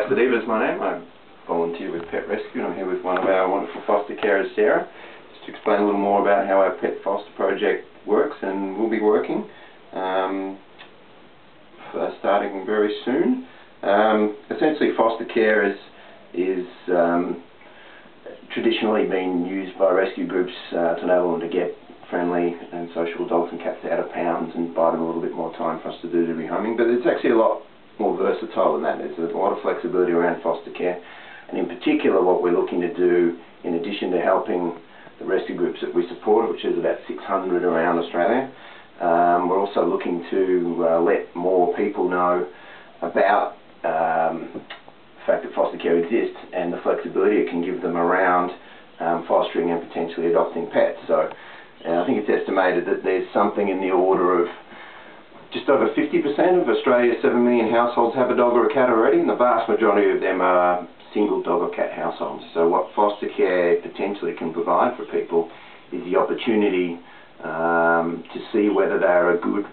PetFoster is my name. I volunteer with Pet Rescue and I'm here with one of our wonderful foster carers, Sarah, just to explain a little more about how our PetFoster project works and will be working starting very soon. Essentially, foster care is traditionally been used by rescue groups to enable them to get friendly and social dogs and cats out of pounds and buy them a little bit more time for us to do the rehoming, but it's actually a lot more versatile than that. There's a lot of flexibility around foster care, and in particular what we're looking to do, in addition to helping the rescue groups that we support, which is about 600 around Australia, we're also looking to let more people know about the fact that foster care exists and the flexibility it can give them around fostering and potentially adopting pets. So I think it's estimated that there's something in the order of just over 50% of Australia's 7 million households have a dog or a cat already, and the vast majority of them are single dog or cat households. So what foster care potentially can provide for people is the opportunity to see whether they're a good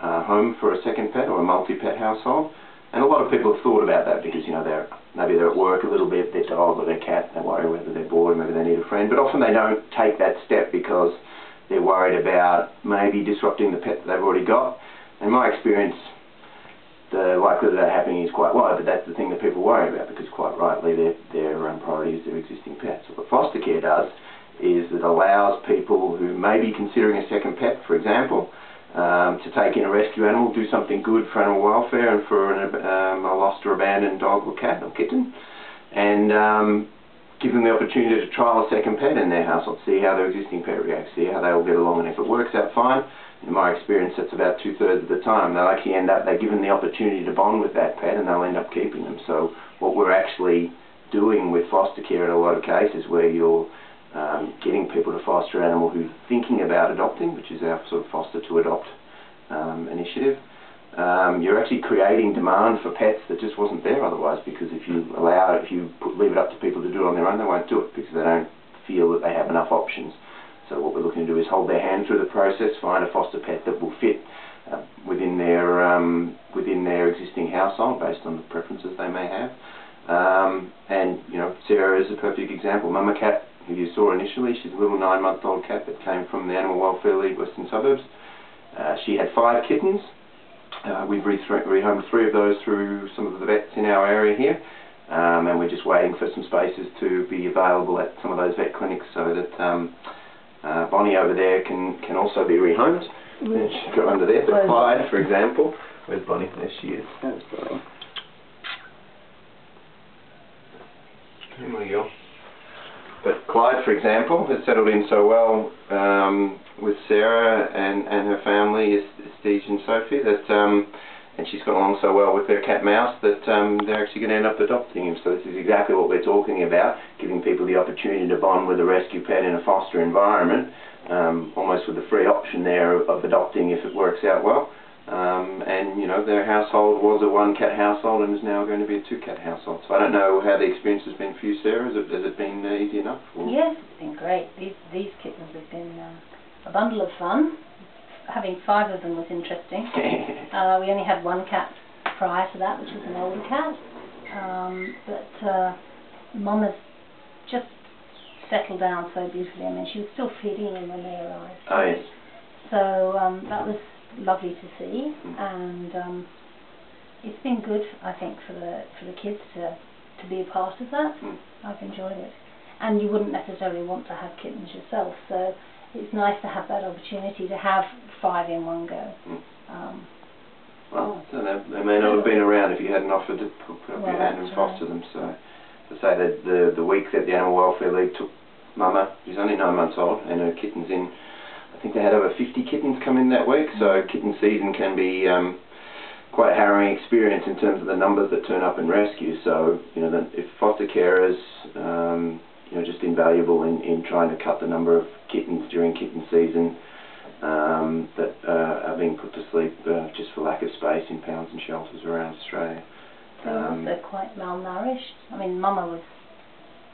home for a second pet or a multi-pet household. And a lot of people have thought about that because, you know, maybe they're at work a little bit, their dog or their cat, they worry whether they're bored, maybe they need a friend, but often they don't take that step because they're worried about maybe disrupting the pet that they've already got. In my experience, the likelihood of that happening is quite low, but that's the thing that people worry about because quite rightly their priority is their existing pets. So what foster care does is it allows people who may be considering a second pet, for example, to take in a rescue animal, do something good for animal welfare and for a lost or abandoned dog or cat or kitten, and give them the opportunity to trial a second pet in their household, see how their existing pet reacts, see how they all get along, and if it works out fine, in my experience that's about 2/3 of the time, they'll actually they're given the opportunity to bond with that pet and they'll end up keeping them. So what we're actually doing with foster care in a lot of cases where you're getting people to foster an animal who's thinking about adopting, which is our sort of foster to adopt initiative, you're actually creating demand for pets that just wasn't there otherwise, because if you leave it up to people to do it on their own, they won't do it because they don't feel that they have enough options. So what we're looking to do is hold their hand through the process, find a foster pet that will fit within their existing household based on the preferences they may have. And you know, Sarah is a perfect example. Mama cat, who you saw initially, she's a little 9-month-old cat that came from the Animal Welfare League Western Suburbs. She had 5 kittens. We've rehomed 3 of those through some of the vets in our area here, and we're just waiting for some spaces to be available at some of those vet clinics so that Bonnie over there can also be rehomed. And she's got under there, but Clyde, for example. Where's Bonnie? There she is. That's Bonnie. There we go. But Clyde, for example, has settled in so well with Sarah and her family, Estige and Sophie, that and she's got along so well with their cat Mouse that they're actually going to end up adopting him. So this is exactly what we're talking about, giving people the opportunity to bond with a rescue pet in a foster environment, almost with the free option there of adopting if it works out well. And you know, their household was a 1-cat household and is now going to be a 2-cat household. So I don't know how the experience has been for you, Sarah. Has it been easy enough? Or? Yes, it's been great. These kittens have been a bundle of fun. Having 5 of them was interesting. We only had 1 cat prior to that, which was an older cat. But Mama's just settled down so beautifully. I mean, she was still feeding them when they arrived. Oh yes. So that was lovely to see, and it's been good, I think, for the kids to be a part of that. I've enjoyed it, and you wouldn't necessarily want to have kittens yourself, so it's nice to have that opportunity to have 5 in one go. Well, I don't know, they may not have been around if you hadn't offered to put up your hand and foster them. So to say that the week that the Animal Welfare League took Mama, who's only 9 months old, and her kittens in, I think they had over 50 kittens come in that week, so kitten season can be quite a harrowing experience in terms of the numbers that turn up in rescue. So, you know, if foster carers, you know, just invaluable in trying to cut the number of kittens during kitten season that are being put to sleep just for lack of space in pounds and shelters around Australia. They were also quite malnourished. I mean, Mama was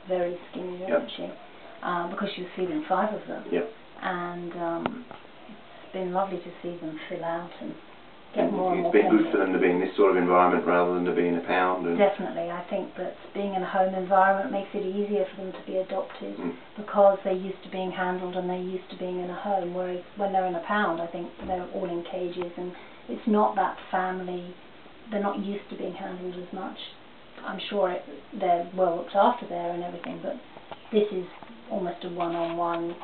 very skinny, wasn't she? Because she was feeding 5 of them. Yep. And it's been lovely to see them fill out and get more and more It's been good pets. for them to be in this sort of environment rather than to be in a pound. And Definitely, I think that being in a home environment makes it easier for them to be adopted because they're used to being handled and they're used to being in a home, whereas when they're in a pound, I think they're all in cages and it's not that family, they're not used to being handled as much. I'm sure they're well looked after there and everything, but this is almost a one-on-one,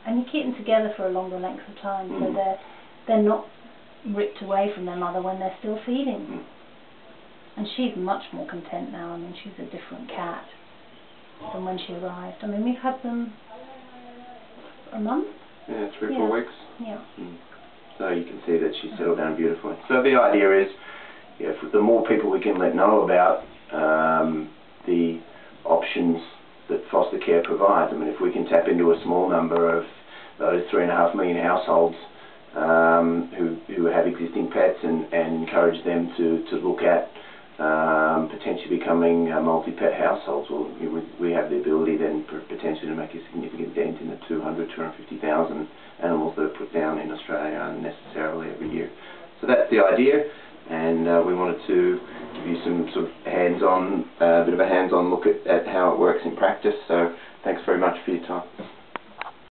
and you keep them together for a longer length of time, so they're not ripped away from their mother when they're still feeding. And she's much more content now. I mean, she's a different cat than when she arrived. I mean, we've had them a month? Yeah, 3 or 4 weeks. Yeah. So you can see that she's settled down beautifully. So the idea is, the more people we can let know about the options that foster care provides. I mean, if we can tap into a small number of those 3.5 million households who have existing pets and encourage them to look at potentially becoming multi-pet households, well, we have the ability then potentially to make a significant dent in the 250,000 animals that are put down in Australia unnecessarily every year. So that's the idea, and we wanted to give you some sort of hands-on, bit of a hands-on look at how it works in practice. So thanks very much for your time.